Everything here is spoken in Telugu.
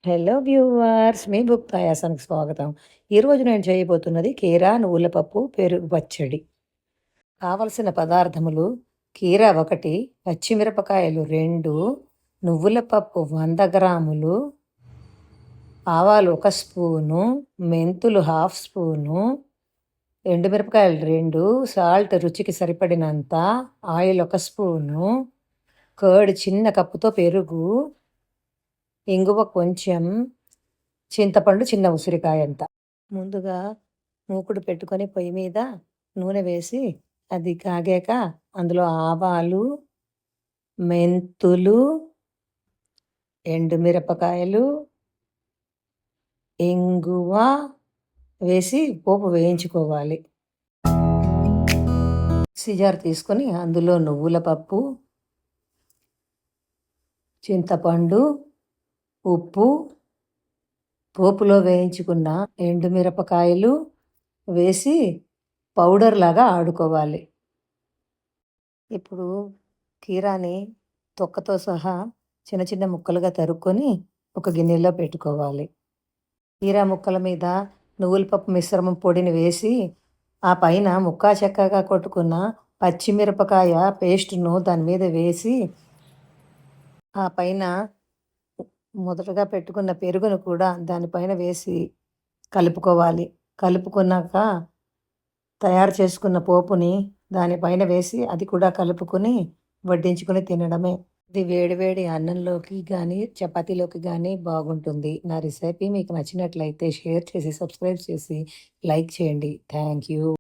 Hello viewers! మీ బుక్ పాయాసానికి స్వాగతం. ఈరోజు నేను చేయబోతున్నది కీరా నువ్వుల పప్పు పెరుగు పచ్చడి. కావలసిన పదార్థములు: కీరా 1, పచ్చిమిరపకాయలు 2, నువ్వుల పప్పు 100 గ్రాములు, ఆవాలు 1 స్పూను, మెంతులు ½ స్పూను, ఎండుమిరపకాయలు 2, సాల్ట్ రుచికి సరిపడినంత, ఆయిల్ 1 స్పూను, కర్డ్ చిన్న కప్పుతో పెరుగు, ఇంగువ కొంచెం, చింతపండు చిన్న ఉసిరికాయంత. ముందుగా మూకుడు పెట్టుకొని పొయ్యి మీద నూనె వేసి అది కాగాక అందులో ఆవాలు, మెంతులు, ఎండుమిరపకాయలు, ఇంగువ వేసి పోపు వేయించుకోవాలి. మిక్సీ జార్ తీసుకొని అందులో నువ్వుల పప్పు, చింతపండు, ఉప్పు, పోపులో వేయించుకున్న ఎండుమిరపకాయలు వేసి పౌడర్ లాగా ఆడుకోవాలి. ఇప్పుడు కీరాని తొక్కతో సహా చిన్న చిన్న ముక్కలుగా తరుక్కొని ఒక గిన్నెలో పెట్టుకోవాలి. కీరా ముక్కల మీద నువ్వుల పప్పు మిశ్రమం పొడిని వేసి ఆ పైన ముక్కా చెక్కగా కొట్టుకున్న పచ్చిమిరపకాయ పేస్టును దాని మీద వేసి ఆ పైన మొదటగా పెట్టుకున్న పెరుగును కూడా దానిపైన వేసి కలుపుకోవాలి. కలుపుకున్నాక తయారు చేసుకున్న పోపుని దానిపైన వేసి అది కూడా కలుపుకొని వడ్డించుకొని తినడమే. ఇది వేడివేడి అన్నంలోకి కానీ చపాతీలోకి కానీ బాగుంటుంది. నా రెసిపీ మీకు నచ్చినట్లయితే షేర్ చేసి, సబ్స్క్రైబ్ చేసి, లైక్ చేయండి. Thank you.